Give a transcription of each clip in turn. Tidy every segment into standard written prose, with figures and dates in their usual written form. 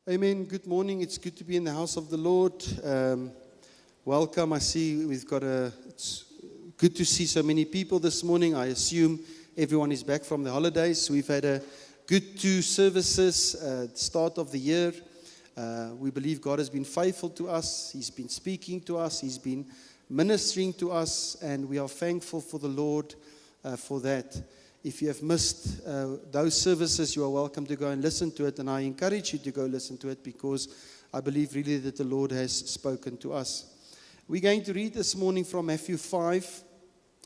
Amen. Good morning. It's good to be in the house of the Lord. Welcome. I see it's good to see so many people this morning. I assume everyone is back from the holidays. We've had a good 2 services at the start of the year. We believe God has been faithful to us. He's been speaking to us. He's been ministering to us, and we are thankful for the Lord for that. If you have missed those services, you are welcome to go and listen to it, and I encourage you to go listen to it because I believe really that the Lord has spoken to us. We're going to read this morning from Matthew 5,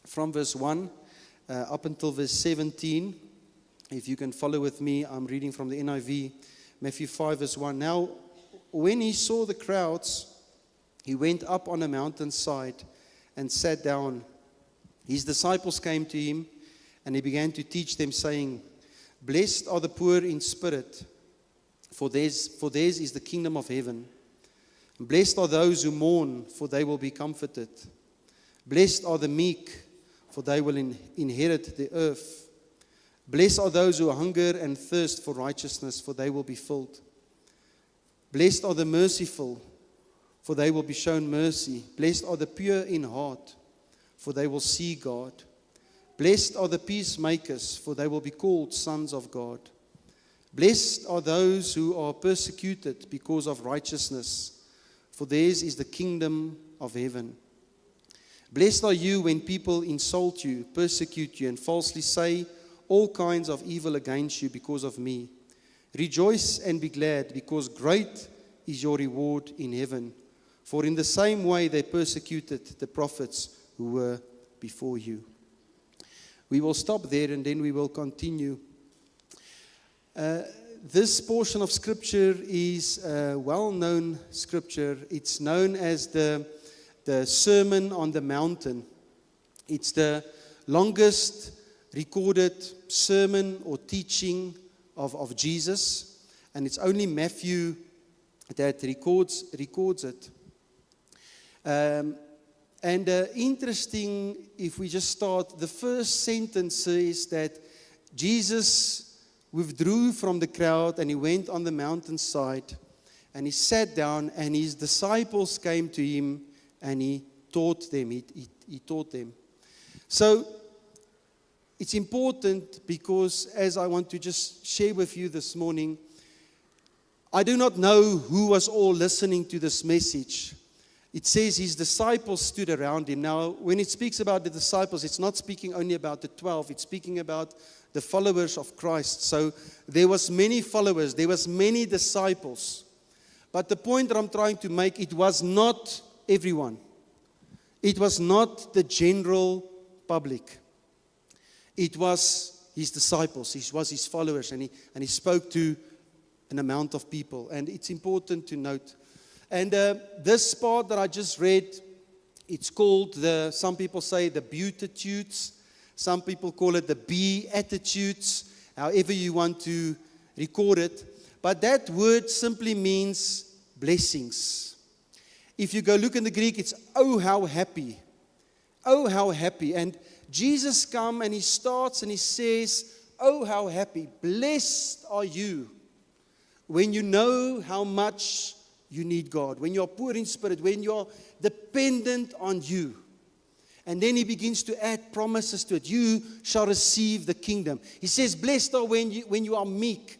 from verse 1 up until verse 17. If you can follow with me, I'm reading from the NIV, Matthew 5, verse 1. Now, when he saw the crowds, he went up on a mountainside and sat down. His disciples came to him, and he began to teach them, saying, Blessed are the poor in spirit, for theirs is the kingdom of heaven. Blessed are those who mourn, for they will be comforted. Blessed are the meek, for they will inherit the earth. Blessed are those who hunger and thirst for righteousness, for they will be filled. Blessed are the merciful, for they will be shown mercy. Blessed are the pure in heart, for they will see God. Blessed are the peacemakers, for they will be called sons of God. Blessed are those who are persecuted because of righteousness, for theirs is the kingdom of heaven. Blessed are you when people insult you, persecute you, and falsely say all kinds of evil against you because of me. Rejoice and be glad, because great is your reward in heaven. For in the same way they persecuted the prophets who were before you. We will stop there and then we will continue. This portion of scripture is a well-known scripture. It's known as the Sermon on the Mountain. It's the longest recorded sermon or teaching of Jesus. And it's only Matthew that records it. And interesting, if we just start, the first sentence says that Jesus withdrew from the crowd and he went on the mountainside and he sat down and his disciples came to him and he taught them. He taught them. So it's important because, as I want to just share with you this morning, I do not know who was all listening to this message. It says his disciples stood around him. Now, when it speaks about the disciples, it's not speaking only about the 12. It's speaking about the followers of Christ. So there was many followers. There was many disciples. But the point that I'm trying to make, it was not everyone. It was not the general public. It was his disciples. It was his followers. And he spoke to an amount of people. And it's important to note. And this part that I just read, it's called some people say the Beatitudes. Some people call it the Beatitudes, however you want to record it. But that word simply means blessings. If you go look in the Greek, it's oh, how happy. Oh, how happy. And Jesus comes and he starts and he says, oh, how happy. Blessed are you when you know how much you need God, when you're poor in spirit, when you're dependent on you. And then he begins to add promises to it. You shall receive the kingdom. He says, blessed are when you are meek.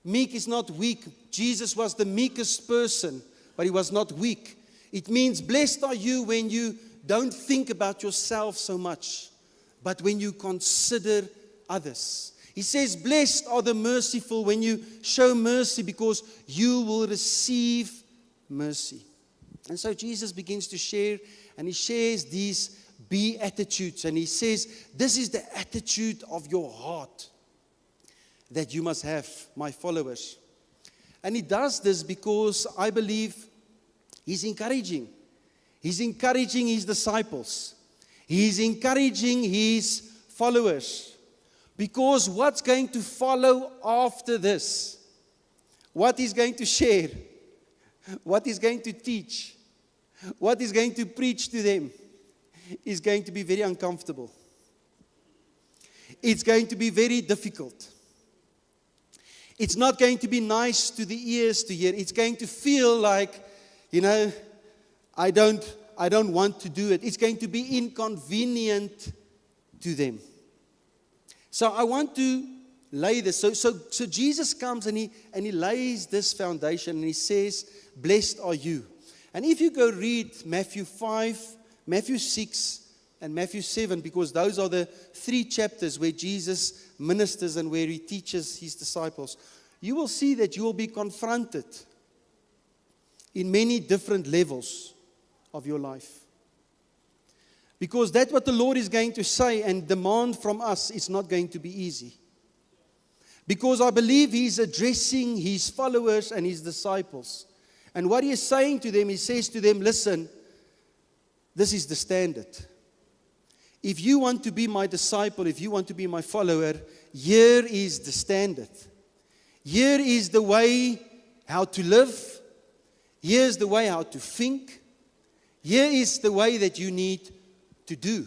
Meek is not weak. Jesus was the meekest person, but he was not weak. It means blessed are you when you don't think about yourself so much, but when you consider others. He says, blessed are the merciful when you show mercy, because you will receive mercy. And so Jesus begins to share, and he shares these beatitudes. And he says, this is the attitude of your heart that you must have, my followers. And he does this because I believe he's encouraging. He's encouraging his disciples. He's encouraging his followers. Because what's going to follow after this, what he's going to share, what he's going to teach, what he's going to preach to them, is going to be very uncomfortable. It's going to be very difficult. It's not going to be nice to the ears to hear. It's going to feel like, I don't want to do it. It's going to be inconvenient to them. So I want to lay this. So Jesus comes and he lays this foundation and he says, blessed are you. And if you go read Matthew 5, Matthew 6, and Matthew 7, because those are the 3 chapters where Jesus ministers and where he teaches his disciples, you will see that you will be confronted in many different levels of your life. Because that's what the Lord is going to say and demand from us. It's not going to be easy. Because I believe he's addressing his followers and his disciples. And what he is saying to them, he says to them, listen, this is the standard. If you want to be my disciple, if you want to be my follower, here is the standard. Here is the way how to live. Here's the way how to think. Here is the way that you need to do.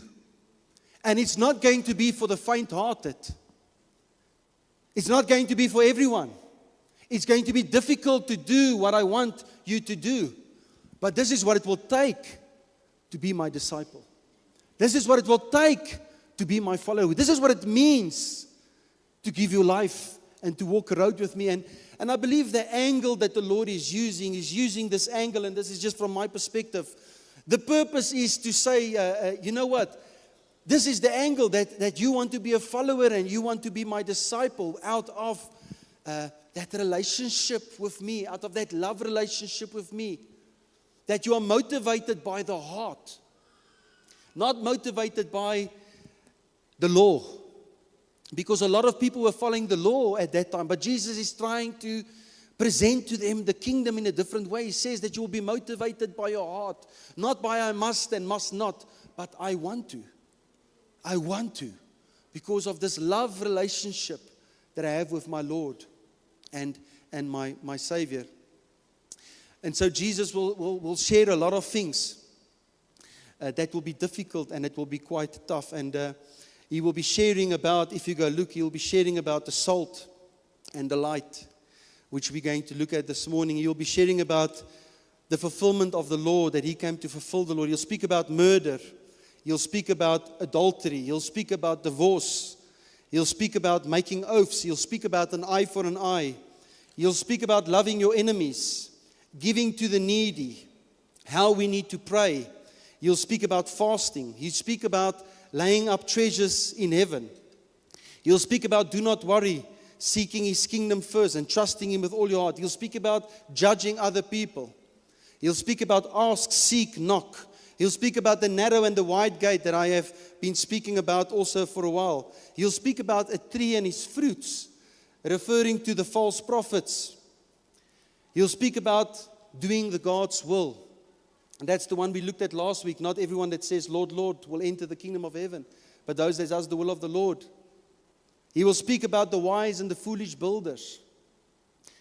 And it's not going to be for the faint-hearted. It's not going to be for everyone. It's going to be difficult to do what I want you to do. But this is what it will take to be my disciple. This is what it will take to be my follower. This is what it means to give you life and to walk a road with me. And I believe the angle that the Lord is using this angle, and this is just from my perspective. The purpose is to say, you know what? This is the angle that you want to be a follower and you want to be my disciple out of that relationship with me, out of that love relationship with me. That you are motivated by the heart, not motivated by the law. Because a lot of people were following the law at that time. But Jesus is trying to present to them the kingdom in a different way. He says that you will be motivated by your heart. Not by I must and must not, but I want to. I want to. Because of this love relationship that I have with my Lord and my Savior. And so Jesus will share a lot of things that will be difficult and it will be quite tough. And he will be sharing about, if you go look, he will be sharing about the salt and the light, which we're going to look at this morning. He will be sharing about the fulfillment of the law, that he came to fulfill the law. He'll speak about murder. He'll speak about adultery. He'll speak about divorce. He'll speak about making oaths. He'll speak about an eye for an eye. He'll speak about loving your enemies, giving to the needy, how we need to pray. He'll speak about fasting. He'll speak about laying up treasures in heaven. He'll speak about do not worry, seeking his kingdom first and trusting him with all your heart. He'll speak about judging other people. He'll speak about ask, seek, knock. He'll speak about the narrow and the wide gate that I have been speaking about also for a while. He'll speak about a tree and its fruits, referring to the false prophets. He'll speak about doing the God's will. And that's the one we looked at last week. Not everyone that says, Lord, Lord, will enter the kingdom of heaven, but those that does the will of the Lord. He will speak about the wise and the foolish builders.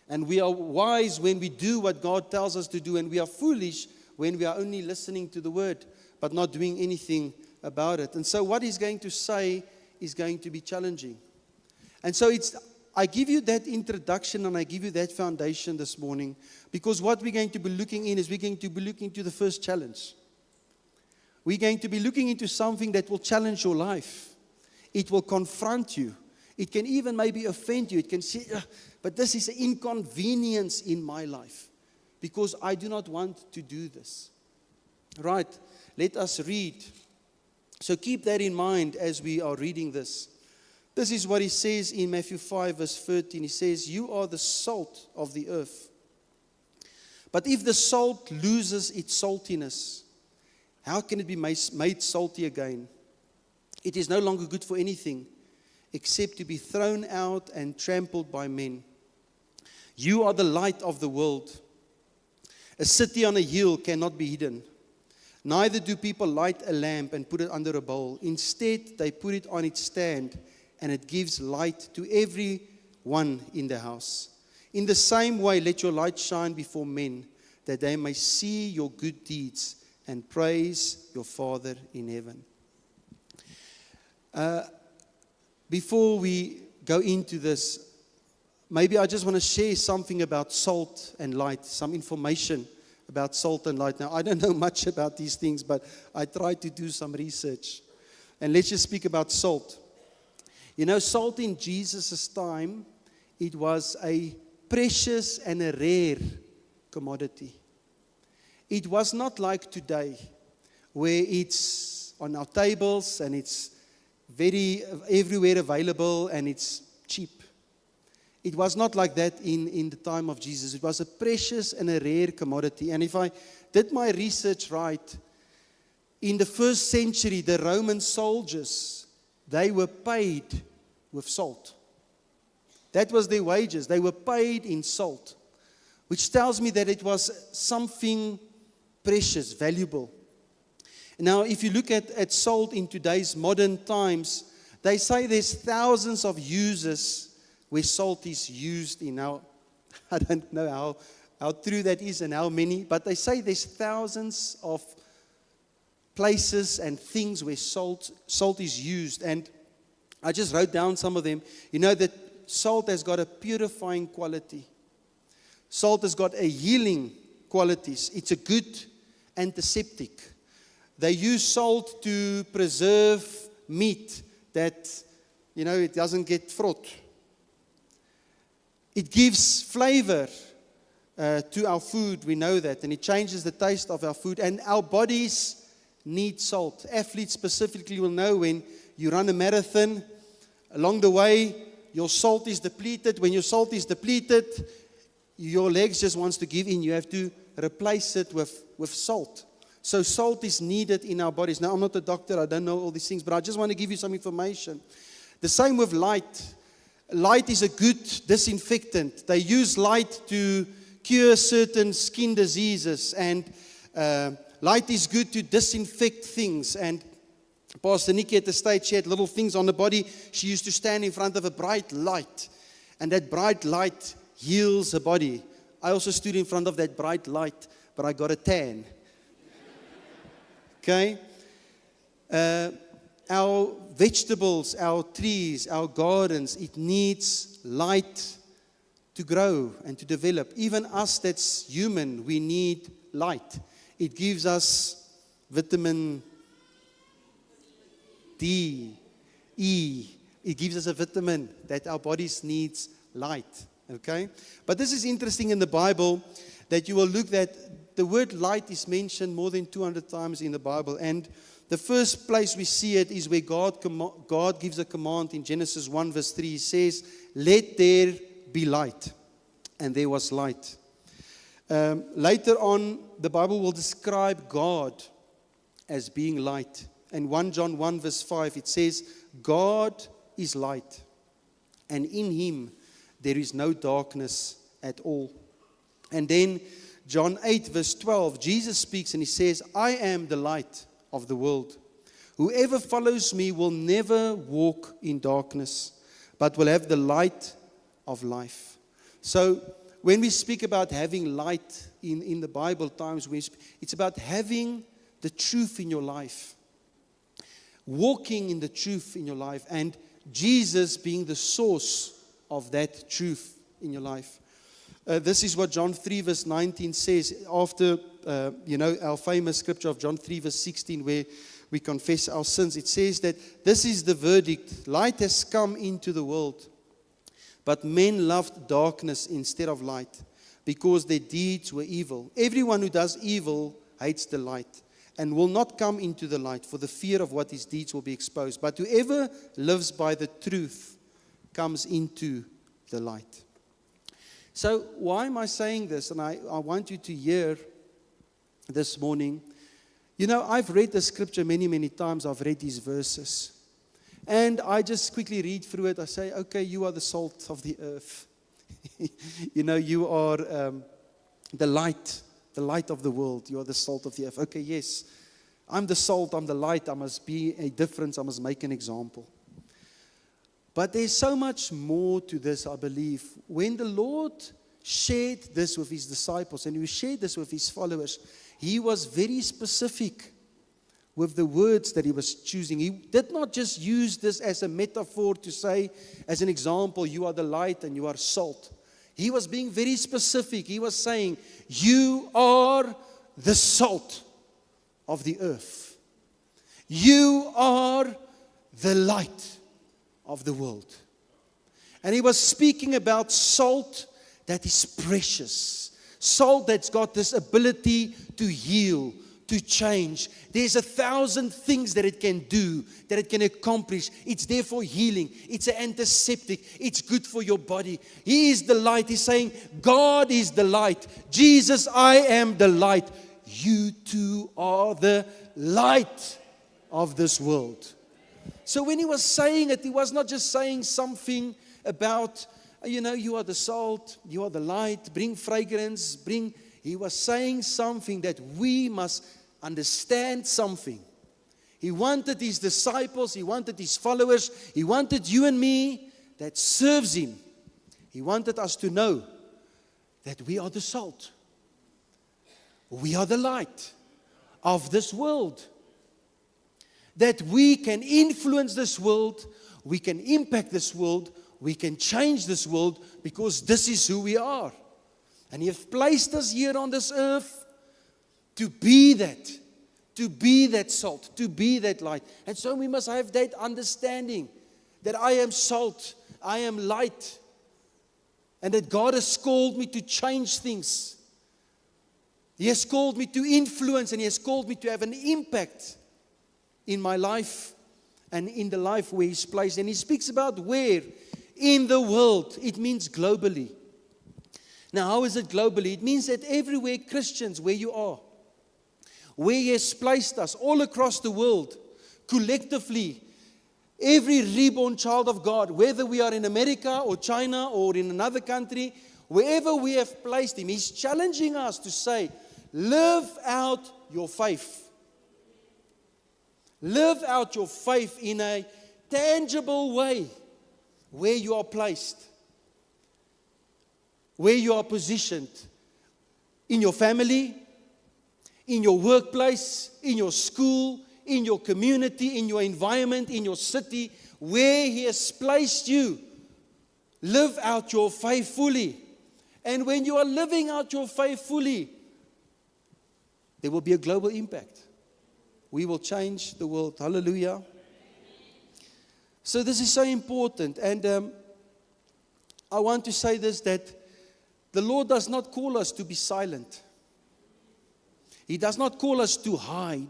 And we are wise when we do what God tells us to do, and we are foolish when we are only listening to the word, but not doing anything about it. And so what he's going to say is going to be challenging. And so I give you that introduction and I give you that foundation this morning, because what we're going to be looking in is we're going to be looking into the first challenge. We're going to be looking into something that will challenge your life. It will confront you. It can even maybe offend you. It can say, but this is an inconvenience in my life because I do not want to do this. Right, let us read. So keep that in mind as we are reading this. This is what he says in Matthew 5 verse 13. He says, you are the salt of the earth. But if the salt loses its saltiness, how can it be made salty again? It is no longer good for anything except to be thrown out and trampled by men. You are the light of the world. A city on a hill cannot be hidden. Neither do people light a lamp and put it under a bowl. Instead, they put it on its stand, and it gives light to everyone in the house. In the same way, let your light shine before men, that they may see your good deeds and praise your Father in heaven. Before we go into this, maybe I just want to share something about salt and light, some information about salt and light. Now, I don't know much about these things, but I tried to do some research. And let's just speak about salt. You know, salt in Jesus' time, it was a precious and a rare commodity. It was not like today, where it's on our tables and it's very everywhere available and it's cheap. It was not like that in the time of Jesus. It was a precious and a rare commodity. And if I did my research right, in the first century, the Roman soldiers, they were paid with salt. That was their wages. They were paid in salt, which tells me that it was something precious, valuable. Now, if you look at salt in today's modern times, they say there's thousands of uses where salt is used in now. I don't know how true that is and how many, but they say there's thousands of places and things where salt is used. And I just wrote down some of them. You know that salt has got a purifying quality. Salt has got a healing qualities. It's a good antiseptic. They use salt to preserve meat that, you know, it doesn't get fraught. It gives flavor to our food, we know that, and it changes the taste of our food. And our bodies need salt. Athletes specifically will know when you run a marathon, along the way, your salt is depleted. When your salt is depleted, your legs just wants to give in. You have to replace it with salt. So salt is needed in our bodies. Now, I'm not a doctor. I don't know all these things, but I just want to give you some information. The same with light. Light is a good disinfectant. They use light to cure certain skin diseases, and light is good to disinfect things. And Pastor Nikki at the stage, she had little things on the body. She used to stand in front of a bright light, and that bright light heals the body. I also stood in front of that bright light, but I got a tan. Okay? Our vegetables, our trees, our gardens, it needs light to grow and to develop. Even us that's human, we need light. It gives us vitamin D, E. It gives us a vitamin that our bodies needs light. Okay? But this is interesting in the Bible that you will look that the word light is mentioned more than 200 times in the Bible. And the first place we see it is where God gives a command in Genesis 1 verse 3. He says, "Let there be light." And there was light. Later on, the Bible will describe God as being light. And 1 John 1 verse 5, it says, "God is light, and in him there is no darkness at all." And then John 8 verse 12, Jesus speaks and he says, "I am the light of the world. Whoever follows me will never walk in darkness, but will have the light of life." So when we speak about having light in the Bible times, it's about having the truth in your life, walking in the truth in your life, and Jesus being the source of that truth in your life. This is what John 3 verse 19 says after, our famous scripture of John 3 verse 16 where we confess our sins. It says that this is the verdict. Light has come into the world, but men loved darkness instead of light because their deeds were evil. Everyone who does evil hates the light and will not come into the light for the fear of what his deeds will be exposed. But whoever lives by the truth comes into the light. So why am I saying this? And I want you to hear this morning. You know, I've read the scripture many, many times. I've read these verses. And I just quickly read through it. I say, okay, you are the salt of the earth. You know, you are the light of the world. You are the salt of the earth. Okay, yes, I'm the salt, I'm the light. I must be a difference. I must make an example. But there's so much more to this, I believe. When the Lord shared this with his disciples and he shared this with his followers, he was very specific with the words that he was choosing. He did not just use this as a metaphor to say, as an example, you are the light and you are salt. He was being very specific. He was saying, you are the salt of the earth. You are the light of the world. And he was speaking about salt that is precious. Salt that's got this ability to heal, to change. There's 1,000 things that it can do, that it can accomplish. It's there for healing. It's an antiseptic. It's good for your body. He is the light. He's saying, God is the light. Jesus, I am the light. You too are the light of this world. So when he was saying it, he was not just saying something about, you are the salt, you are the light, bring fragrance, He was saying something that we must understand something. He wanted his disciples, he wanted his followers, he wanted you and me that serves him. He wanted us to know that we are the salt. We are the light of this world. That we can influence this world, we can impact this world, we can change this world because this is who we are. And He has placed us here on this earth to be that salt, to be that light. And so we must have that understanding that I am salt, I am light, and that God has called me to change things. He has called me to influence, and He has called me to have an impact in my life and in the life where He's placed. And He speaks about where in the world. It means globally. Now, how is it globally? It means that everywhere Christians, where you are, where He has placed us, all across the world, collectively, every reborn child of God, whether we are in America or China or in another country, wherever we have placed Him, He's challenging us to say, live out your faith. Live out your faith in a tangible way where you are placed, where you are positioned, in your family, in your workplace, in your school, in your community, in your environment, in your city, where He has placed you. Live out your faith fully. And when you are living out your faith fully, there will be a global impact. We will change the world. Hallelujah. So this is so important. And I want to say this, that the Lord does not call us to be silent. He does not call us to hide,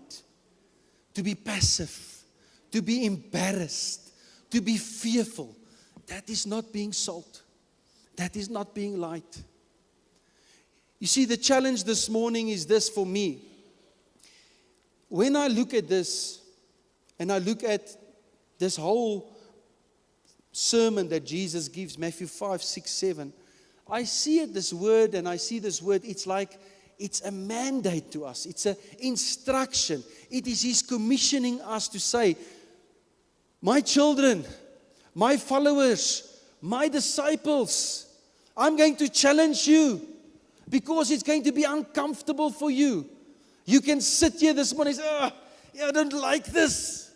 to be passive, to be embarrassed, to be fearful. That is not being salt. That is not being light. You see, the challenge this morning is this for me. When I look at this, and I look at this whole sermon that Jesus gives, Matthew 5, 6, 7, I see it, this word, and I see this word, it's like, it's a mandate to us. It's an instruction. It is His commissioning us to say, my children, my followers, my disciples, I'm going to challenge you because it's going to be uncomfortable for you. You can sit here this morning and say, I don't like this.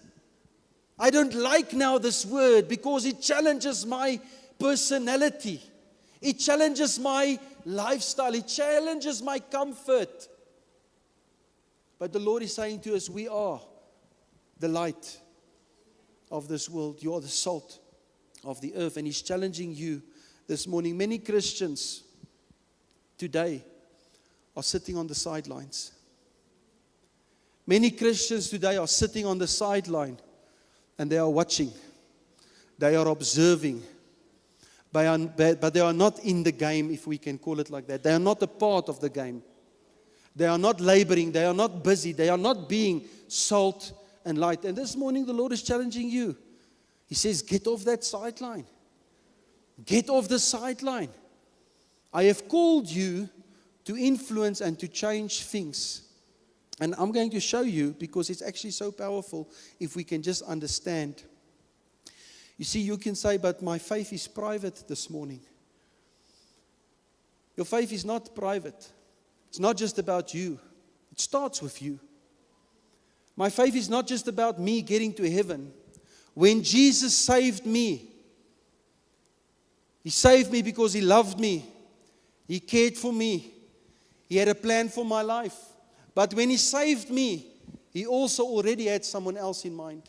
I don't like now this word because it challenges my personality. It challenges my lifestyle. It challenges my comfort. But the Lord is saying to us, we are the light of this world. You are the salt of the earth. And He's challenging you this morning. Many Christians today are sitting on the sidelines. Many Christians today are sitting on the sideline and they are watching. They are observing. But they are not in the game, if we can call it like that. They are not a part of the game. They are not laboring. They are not busy. They are not being salt and light. And this morning the Lord is challenging you. He says, get off that sideline. Get off the sideline. I have called you to influence and to change things. And I'm going to show you because it's actually so powerful if we can just understand. You see, you can say, but my faith is private this morning. Your faith is not private. It's not just about you. It starts with you. My faith is not just about me getting to heaven. When Jesus saved me, He saved me because He loved me. He cared for me. He had a plan for my life. But when He saved me, He also already had someone else in mind.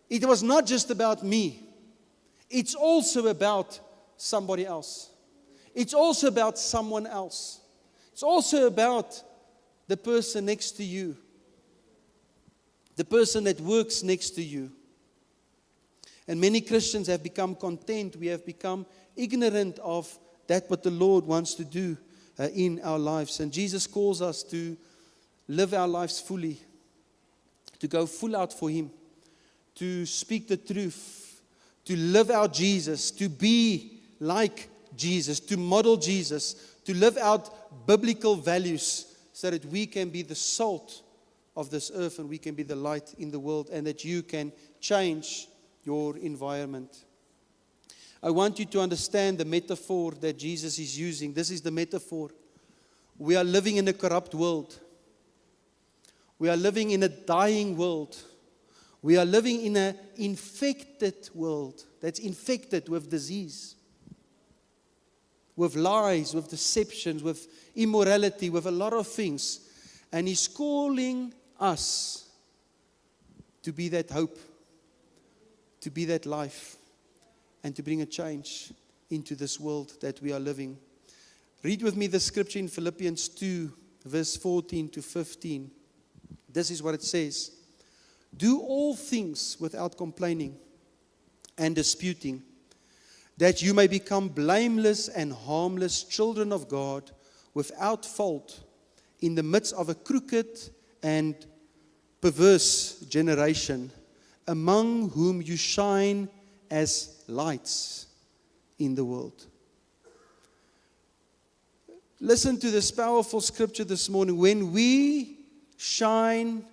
It was not just about me. It's also about somebody else. It's also about someone else. It's also about the person next to you. The person that works next to you. And many Christians have become content. We have become ignorant of that what the Lord wants to do in our lives. And Jesus calls us to live our lives fully. To go full out for Him. To speak the truth. To live out Jesus. To be like Jesus. To model Jesus. To live out biblical values so that we can be the salt of this earth and we can be the light in the world and that you can change your environment. I want you to understand the metaphor that Jesus is using. This is the metaphor. We are living in a corrupt world. We are living in a dying world. We are living in an infected world that's infected with disease, with lies, with deceptions, with immorality, with a lot of things. And He's calling us to be that hope, to be that life, and to bring a change into this world that we are living. Read with me the scripture in Philippians 2, verse 14 to 15. This is what it says. Do all things without complaining and disputing, that you may become blameless and harmless children of God, without fault, in the midst of a crooked and perverse generation, among whom you shine as lights in the world. Listen to this powerful scripture this morning. When we shine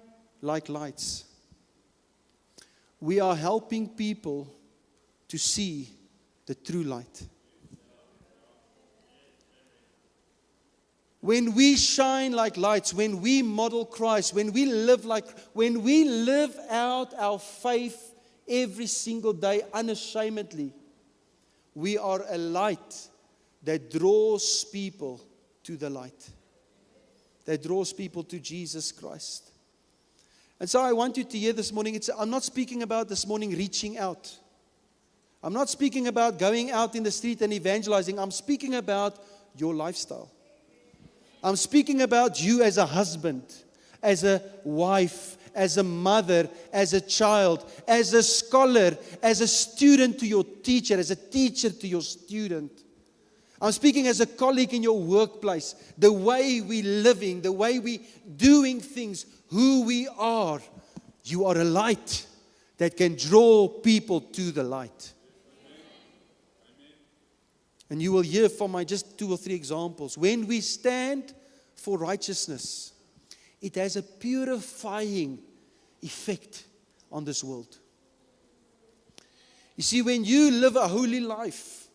like lights, we are helping people to see the true light. When we shine like lights, when we model Christ, when we live out our faith every single day unashamedly, we are a light that draws people to the light. That draws people to Jesus Christ. And so I want you to hear this morning, I'm not speaking about this morning reaching out. I'm not speaking about going out in the street and evangelizing. I'm speaking about your lifestyle. I'm speaking about you as a husband, as a wife, as a mother, as a child, as a scholar, as a student to your teacher, as a teacher to your student. I'm speaking as a colleague in your workplace. The way we living, the way we doing things, who we are. You are a light that can draw people to the light. And you will hear from my just 2 or 3 examples. When we stand for righteousness, it has a purifying effect on this world. You see, when you live a holy life,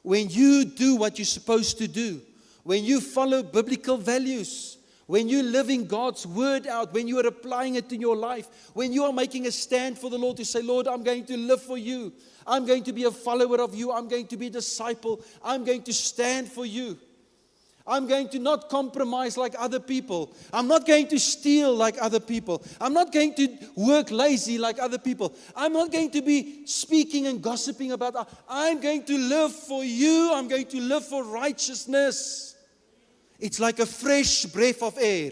when you do what you're supposed to do, when you follow biblical values, when you're living God's word out, when you are applying it in your life, when you are making a stand for the Lord to say, Lord, I'm going to live for you. I'm going to be a follower of you. I'm going to be a disciple. I'm going to stand for you. I'm going to not compromise like other people. I'm not going to steal like other people. I'm not going to work lazy like other people. I'm not going to be speaking and gossiping about. I'm going to live for you. I'm going to live for righteousness. It's like a fresh breath of air.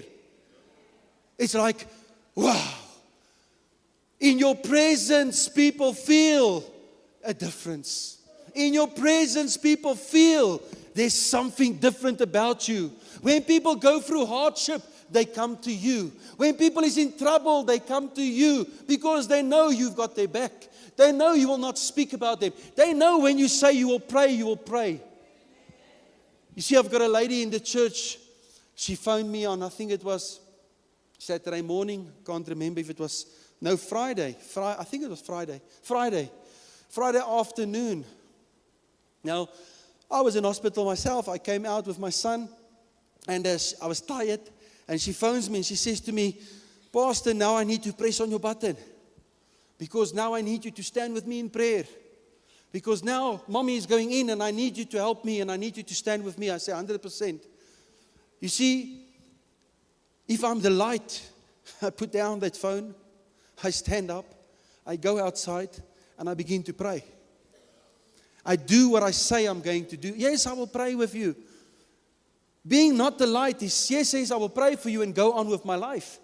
It's like, wow. In your presence, people feel a difference. In your presence, people feel there's something different about you. When people go through hardship, they come to you. When people is in trouble, they come to you because they know you've got their back. They know you will not speak about them. They know when you say you will pray, you will pray. You see, I've got a lady in the church. She phoned me on, I think it was Saturday morning. Can't remember if it was, no, Friday. I think it was Friday. Friday afternoon. Now, I was in hospital myself. I came out with my son, and I was tired. And she phones me and she says to me, Pastor, now I need to press on your button. Because now I need you to stand with me in prayer. Because now mommy is going in and I need you to help me and I need you to stand with me. I say 100%. You see, if I'm the light, I put down that phone, I stand up, I go outside and I begin to pray. I do what I say I'm going to do. Yes, I will pray with you. Being not the light is, yes, I will pray for you and go on with my life.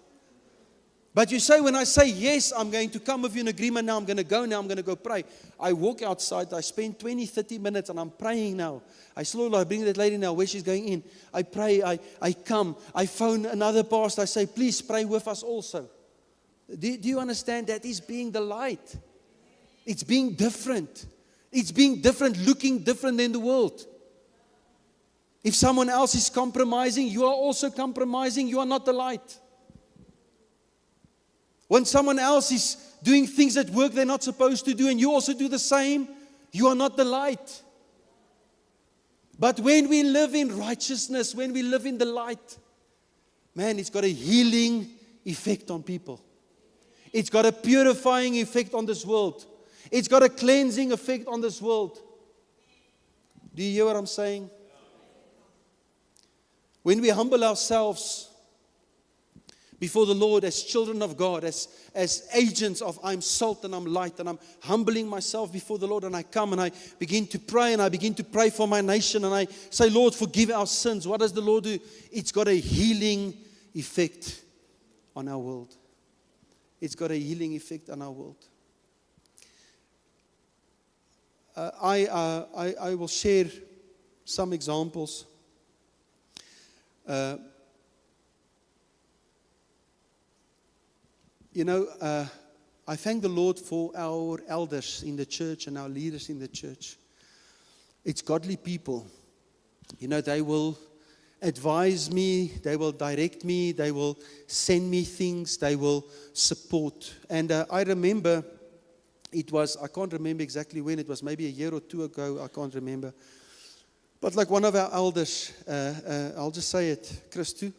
But you say, when I say yes, I'm going to come with you in agreement now, I'm going to go pray. I walk outside, I spend 20, 30 minutes and I'm praying now. I bring that lady now where she's going in. I pray, I come, I phone another pastor, I say, please pray with us also. Do you understand that is being the light? It's being different. It's being different, looking different than the world. If someone else is compromising, you are also compromising, you are not the light. When someone else is doing things at work they're not supposed to do and you also do the same, you are not the light. But when we live in righteousness, when we live in the light, man, it's got a healing effect on people. It's got a purifying effect on this world. It's got a cleansing effect on this world. Do you hear what I'm saying? When we humble ourselves before the Lord as children of God, as agents of I'm salt and I'm light, and I'm humbling myself before the Lord, and I come and I begin to pray, and I begin to pray for my nation, and I say, Lord, forgive our sins. What does the Lord do? It's got a healing effect on our world. It's got a healing effect on our world. I will share some examples. I thank the Lord for our elders in the church and our leaders in the church. It's godly people. They will advise me, they will direct me, they will send me things, they will support. And I remember, I can't remember exactly when, it was maybe a year or two ago, I can't remember. But like one of our elders, I'll just say it, Christo.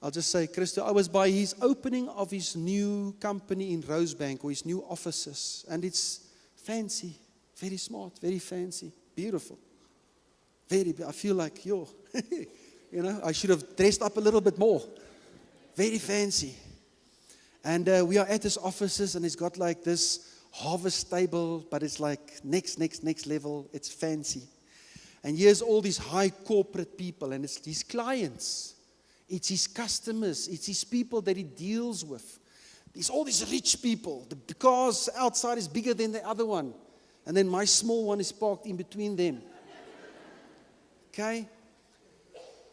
I was by his opening of his new company in Rosebank, or his new offices. And it's fancy, very smart, very fancy, beautiful. I feel like, I should have dressed up a little bit more. Very fancy. And we are at his offices, and he's got like this harvest table, but it's like next level. It's fancy. And here's all these high corporate people, and it's his clients. It's his customers. It's his people that he deals with. There's all these rich people. The cars outside is bigger than the other one. And then my small one is parked in between them. Okay?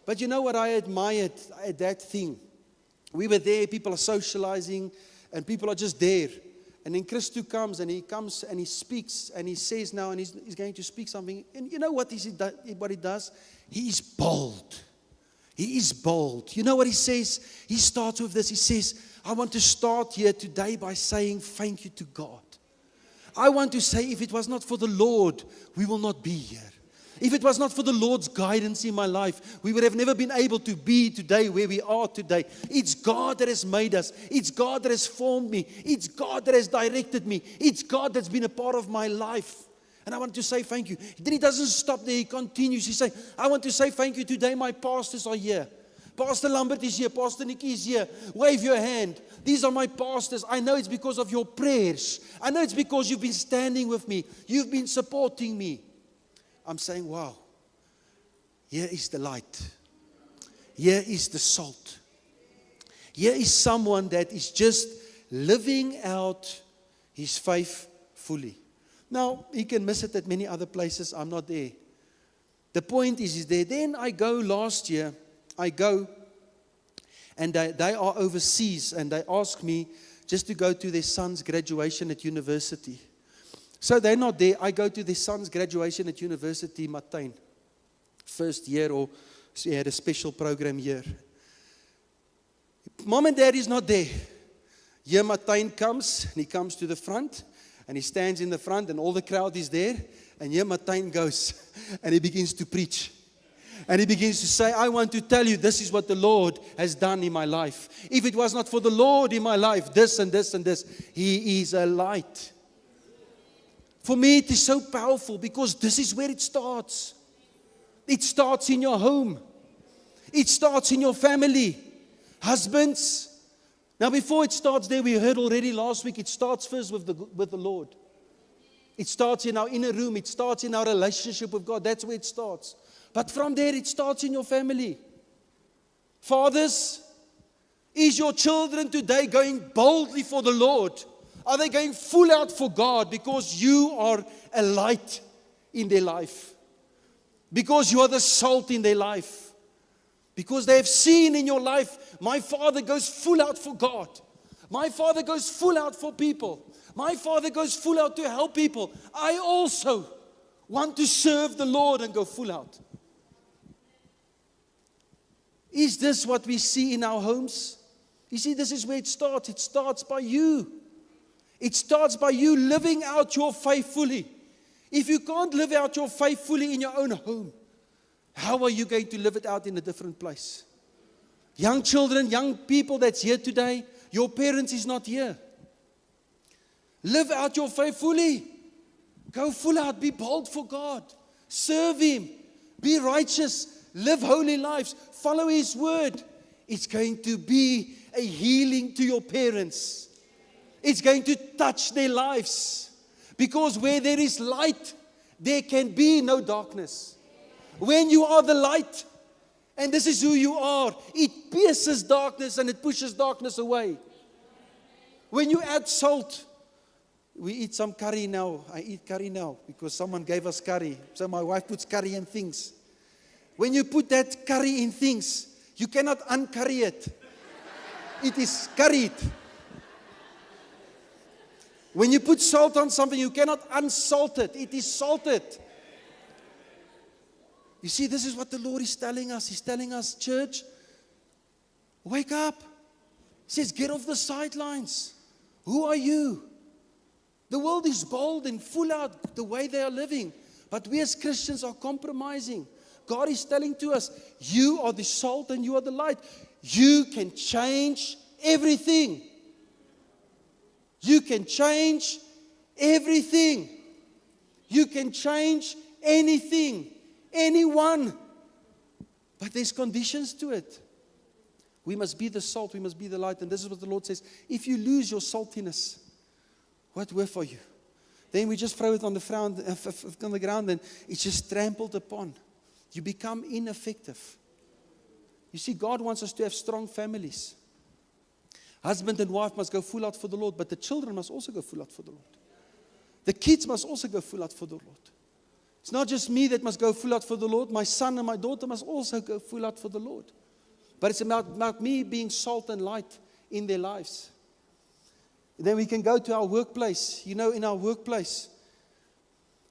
But you know what I admired at that thing? We were there, people are socializing, and people are just there. And then Christo comes and he speaks, and he says now, and he's going to speak something. And you know what he does? He is bold. He is bold. You know what he says? He starts with this. He says, I want to start here today by saying thank you to God. I want to say, if it was not for the Lord, we will not be here. If it was not for the Lord's guidance in my life, we would have never been able to be today where we are today. It's God that has made us. It's God that has formed me. It's God that has directed me. It's God that's been a part of my life. And I want to say thank you. Then he doesn't stop there. He continues. He says, I want to say thank you today. My pastors are here. Pastor Lambert is here. Pastor Nikki is here. Wave your hand. These are my pastors. I know it's because of your prayers. I know it's because you've been standing with me. You've been supporting me. I'm saying, wow. Here is the light. Here is the salt. Here is someone that is just living out his faith fully. Now, he can miss it at many other places. I'm not there. The point is he's there. Then last year, and they are overseas, and they ask me just to go to their son's graduation at university. So they're not there. I go to their son's graduation at university, Matijn. First year, or so he had a special program here. Mom and Dad is not there. Here Matijn comes, and he comes to the front. And he stands in the front and all the crowd is there. And here Matijn goes and he begins to preach. And he begins to say, I want to tell you, this is what the Lord has done in my life. If it was not for the Lord in my life, this and this and this, He is a light. For me, it is so powerful because this is where it starts. It starts in your home. It starts in your family. Husbands. Now, before it starts there, we heard already last week, it starts first with the Lord. It starts in our inner room. It starts in our relationship with God. That's where it starts. But from there, it starts in your family. Fathers, is your children today going boldly for the Lord? Are they going full out for God because you are a light in their life? Because you are the salt in their life? Because they have seen in your life, my father goes full out for God. My father goes full out for people. My father goes full out to help people. I also want to serve the Lord and go full out. Is this what we see in our homes? You see, this is where it starts. It starts by you. It starts by you living out your faith fully. If you can't live out your faith fully in your own home, how are you going to live it out in a different place? Young children, young people that's here today, your parents is not here. Live out your faith fully. Go full out. Be bold for God. Serve Him. Be righteous. Live holy lives. Follow His word. It's going to be a healing to your parents. It's going to touch their lives. Because where there is light, there can be no darkness. When you are the light, and this is who you are, it pierces darkness and it pushes darkness away. When you add salt, we eat some curry now. I eat curry now because someone gave us curry. So my wife puts curry in things. When you put that curry in things, you cannot uncurry it. It is curried. When you put salt on something, you cannot unsalt it. It is salted. You see, this is what the Lord is telling us. He's telling us, church, wake up. He says, get off the sidelines. Who are you? The world is bold and full out the way they are living. But we as Christians are compromising. God is telling to us, you are the salt and you are the light. You can change everything. You can change everything. You can change anything, anyone. But there's conditions to it. We must be the salt, we must be the light. And this is what the Lord says. If you lose your saltiness, what worth are you? Then we just throw it on the ground and it's just trampled upon. You become ineffective. You see, God wants us to have strong families. Husband and wife must go full out for the Lord, but the children must also go full out for the Lord. The kids must also go full out for the Lord. It's not just me that must go full out for the Lord. My son and my daughter must also go full out for the Lord. But it's about me being salt and light in their lives. Then we can go to our workplace. You know, in our workplace,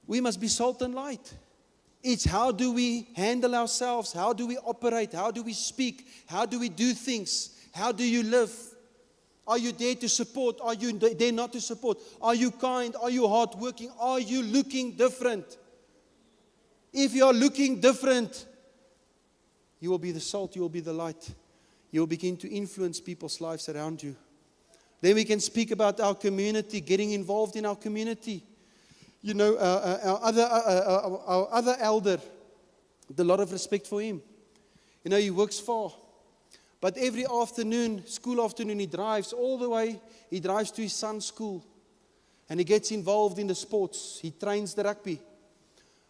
we must be salt and light. It's how do we handle ourselves? How do we operate? How do we speak? How do we do things? How do you live? Are you there to support? Are you there not to support? Are you kind? Are you hardworking? Are you looking different? If you are looking different, you will be the salt, you will be the light. You will begin to influence people's lives around you. Then we can speak about our community, getting involved in our community. You know, our other elder, with a lot of respect for him. You know, he works far. But every afternoon, school afternoon, he drives all the way. He drives to his son's school. And he gets involved in the sports. He trains the rugby.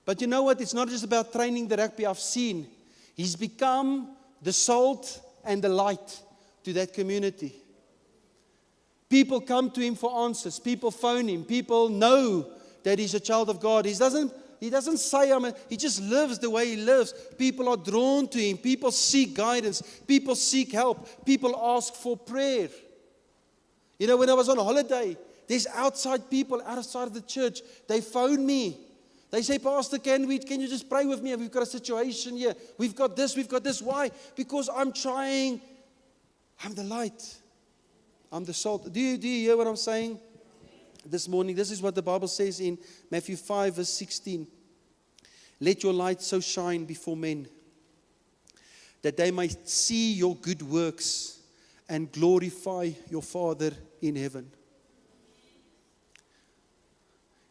But you know what? It's not just about training the rugby. I've seen. He's become the salt and the light to that community. People come to him for answers. People phone him. People know that he's a child of God. He doesn't say, he just lives the way he lives. People are drawn to him. People seek guidance. People seek help. People ask for prayer. You know, when I was on holiday, there's outside people outside of the church. They phone me. They say, Pastor, can you just pray with me? We've got a situation here. We've got this. Why? Because I'm the light. I'm the salt. Do you hear what I'm saying? This morning, this is what the Bible says in Matthew 5 verse 16. Let your light so shine before men that they might see your good works and glorify your Father in heaven.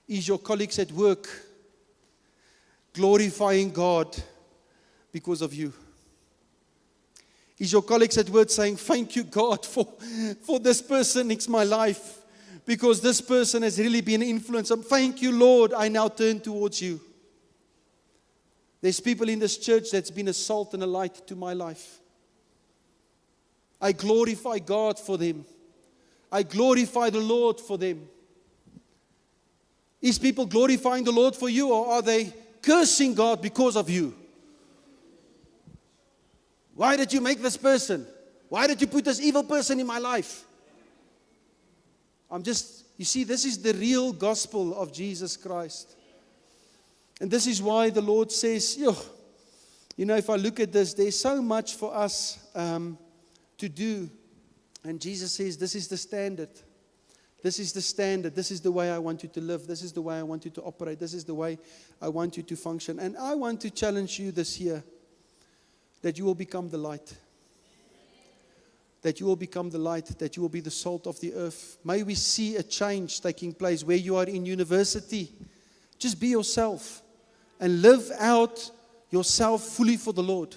Is your colleagues at work glorifying God because of you? Is your colleagues at work saying, thank you, God, for this person in my life, because this person has really been an influencer. Thank you, Lord, I now turn towards you. There's people in this church that's been a salt and a light to my life. I glorify God for them. I glorify the Lord for them. Is people glorifying the Lord for you, or are they cursing God because of you? Why did you make this person? Why did you put this evil person in my life? You see, this is the real gospel of Jesus Christ. And this is why the Lord says, if I look at this, there's so much for us to do. And Jesus says, this is the standard. This is the standard. This is the way I want you to live. This is the way I want you to operate. This is the way I want you to function. And I want to challenge you this year that you will become the light. That you will become the light. That you will be the salt of the earth. May we see a change taking place where you are in university. Just be yourself and live out yourself fully for the Lord.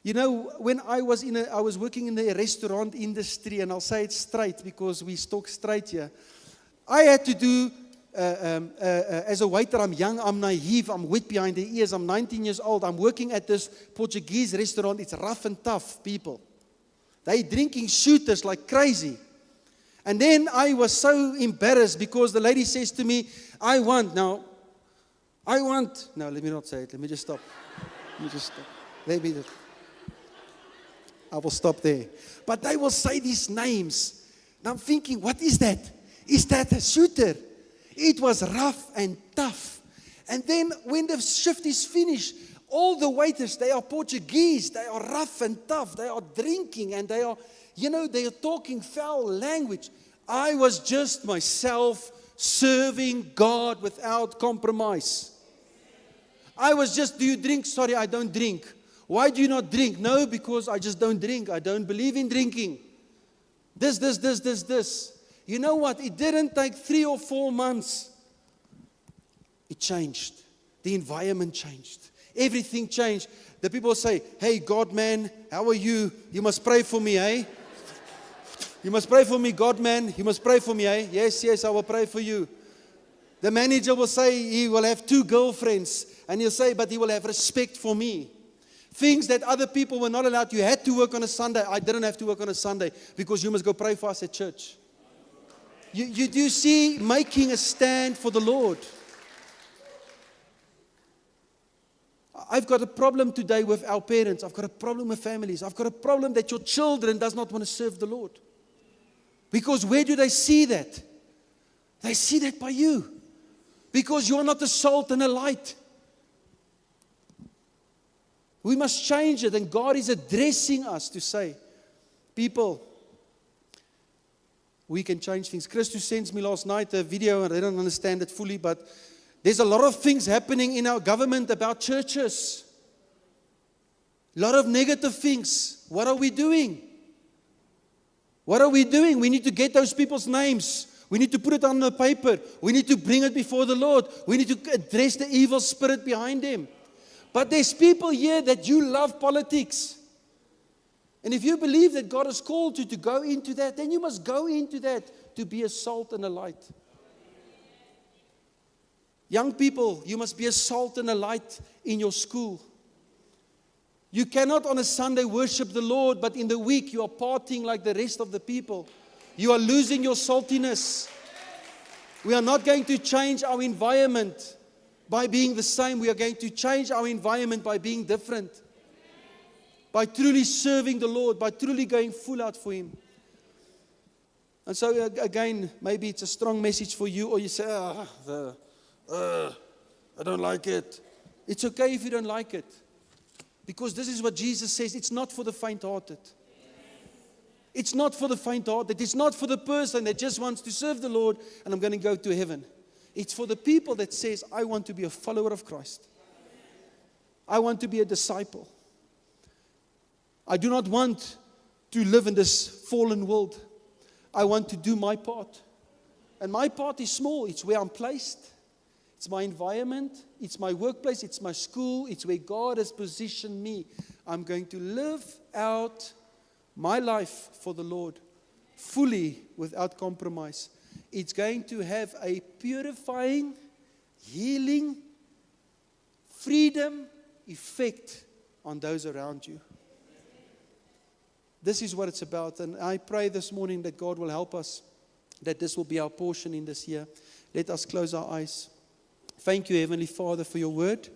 You know, when I was working in the restaurant industry, and I'll say it straight because we talk straight here. I had to do, as a waiter, I'm young, I'm naive, I'm wet behind the ears, I'm 19 years old. I'm working at this Portuguese restaurant. It's rough and tough people. They drinking shooters like crazy. And then I was so embarrassed because the lady says to me, no, let me not say it. Let me just stop. I will stop there. But they will say these names. And I'm thinking, what is that? Is that a shooter? It was rough and tough. And then when the shift is finished, all the waiters, they are Portuguese. They are rough and tough. They are drinking and they are talking foul language. I was just myself serving God without compromise. I was just, do you drink? Sorry, I don't drink. Why do you not drink? No, because I just don't drink. I don't believe in drinking. This. You know what? It didn't take 3 or 4 months. It changed. The environment changed. Everything changed. The people say, hey, God man, how are you? You must pray for me, eh? You must pray for me, God man. You must pray for me, eh? Yes, I will pray for you. The manager will say he will have 2 girlfriends. And he'll say, but he will have respect for me. Things that other people were not allowed. You had to work on a Sunday. I didn't have to work on a Sunday because you must go pray for us at church. You do see making a stand for the Lord. I've got a problem today with our parents. I've got a problem with families. I've got a problem that your children does not want to serve the Lord. Because where do they see that? They see that by you. Because you're not a salt and a light. We must change it, and God is addressing us to say, people, we can change things. Christus sends me last night a video, and I don't understand it fully, but there's a lot of things happening in our government about churches. A lot of negative things. What are we doing? What are we doing? We need to get those people's names. We need to put it on the paper. We need to bring it before the Lord. We need to address the evil spirit behind them. But there's people here that you love politics. And if you believe that God has called you to go into that, then you must go into that to be a salt and a light. Young people, you must be a salt and a light in your school. You cannot on a Sunday worship the Lord, but in the week you are partying like the rest of the people. You are losing your saltiness. We are not going to change our environment by being the same. We are going to change our environment by being different. By truly serving the Lord, by truly going full out for Him. And so again, maybe it's a strong message for you, or you say, I don't like it. It's okay if you don't like it. Because this is what Jesus says, it's not for the faint-hearted. It's not for the faint-hearted. It's not for the person that just wants to serve the Lord and I'm going to go to heaven. It's for the people that says, I want to be a follower of Christ. I want to be a disciple. I do not want to live in this fallen world. I want to do my part. And my part is small. It's where I'm placed. It's my environment. It's my workplace. It's my school. It's where God has positioned me. I'm going to live out my life for the Lord fully without compromise. It's going to have a purifying, healing, freedom effect on those around you. This is what it's about. And I pray this morning that God will help us, that this will be our portion in this year. Let us close our eyes. Thank you, Heavenly Father, for your word.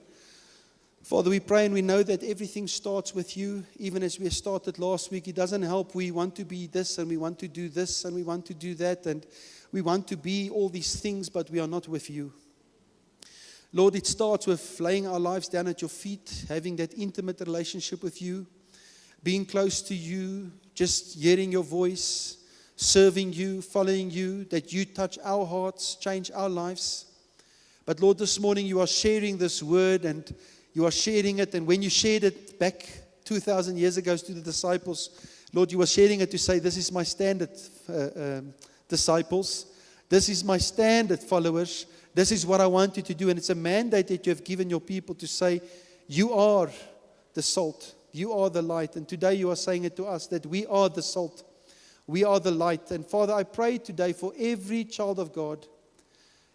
Father, we pray and we know that everything starts with you. Even as we started last week, it doesn't help. We want to be this and we want to do this and we want to do that. And we want to be all these things, but we are not with you. Lord, it starts with laying our lives down at your feet, having that intimate relationship with you, being close to you, just hearing your voice, serving you, following you, that you touch our hearts, change our lives. But Lord, this morning you are sharing this word and you are sharing it. And when you shared it back 2,000 years ago to the disciples, Lord, you were sharing it to say, this is my standard disciples. This is my standard followers. This is what I want you to do. And it's a mandate that you have given your people to say, you are the salt. You are the light. And today you are saying it to us that we are the salt. We are the light. And Father, I pray today for every child of God,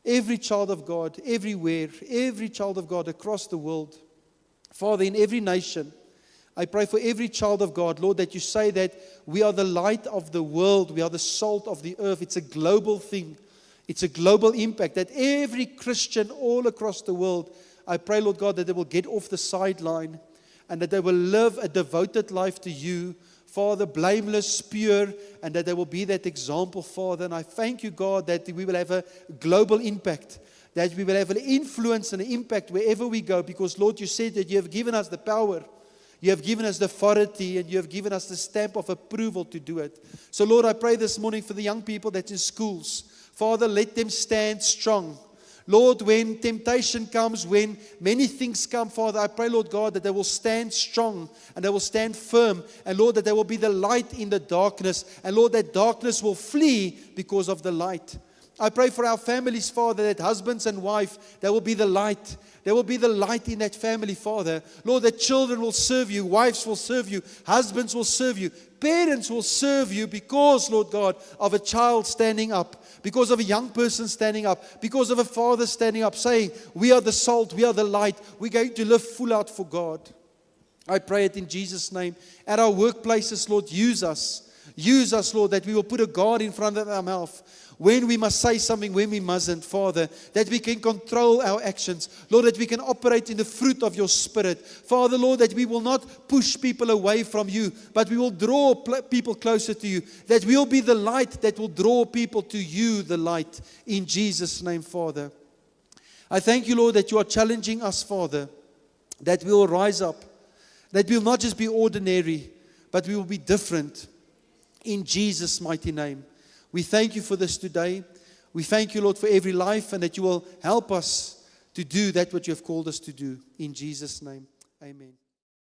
everywhere, every child of God across the world. Father, in every nation, I pray for every child of God, Lord, that you say that we are the light of the world. We are the salt of the earth. It's a global thing. It's a global impact that every Christian all across the world, I pray, Lord God, that they will get off the sideline and that they will live a devoted life to you, Father, blameless, pure, and that they will be that example, Father. And I thank you, God, that we will have a global impact, that we will have an influence and an impact wherever we go, because, Lord, you said that you have given us the power, you have given us the authority, and you have given us the stamp of approval to do it. So, Lord, I pray this morning for the young people that's in schools. Father, let them stand strong. Lord, when temptation comes, when many things come, Father, I pray, Lord God, that they will stand strong and they will stand firm. And Lord, that they will be the light in the darkness. And Lord, that darkness will flee because of the light. I pray for our families, Father, that husbands and wife, they will be the light. There will be the light in that family, Father. Lord, that children will serve you, wives will serve you, husbands will serve you, parents will serve you because, Lord God, of a child standing up, because of a young person standing up, because of a father standing up, saying, we are the salt, we are the light, we're going to live full out for God. I pray it in Jesus' name. At our workplaces, Lord, use us. Use us, Lord, that we will put a guard in front of our mouth. When we must say something, when we mustn't, Father, that we can control our actions. Lord, that we can operate in the fruit of your Spirit. Father, Lord, that we will not push people away from you, but we will draw people closer to you. That we'll be the light that will draw people to you, the light. In Jesus' name, Father. I thank you, Lord, that you are challenging us, Father, that we will rise up. That we will not just be ordinary, but we will be different. In Jesus' mighty name. We thank you for this today. We thank you, Lord, for every life, and that you will help us to do that what you have called us to do. In Jesus' name, amen.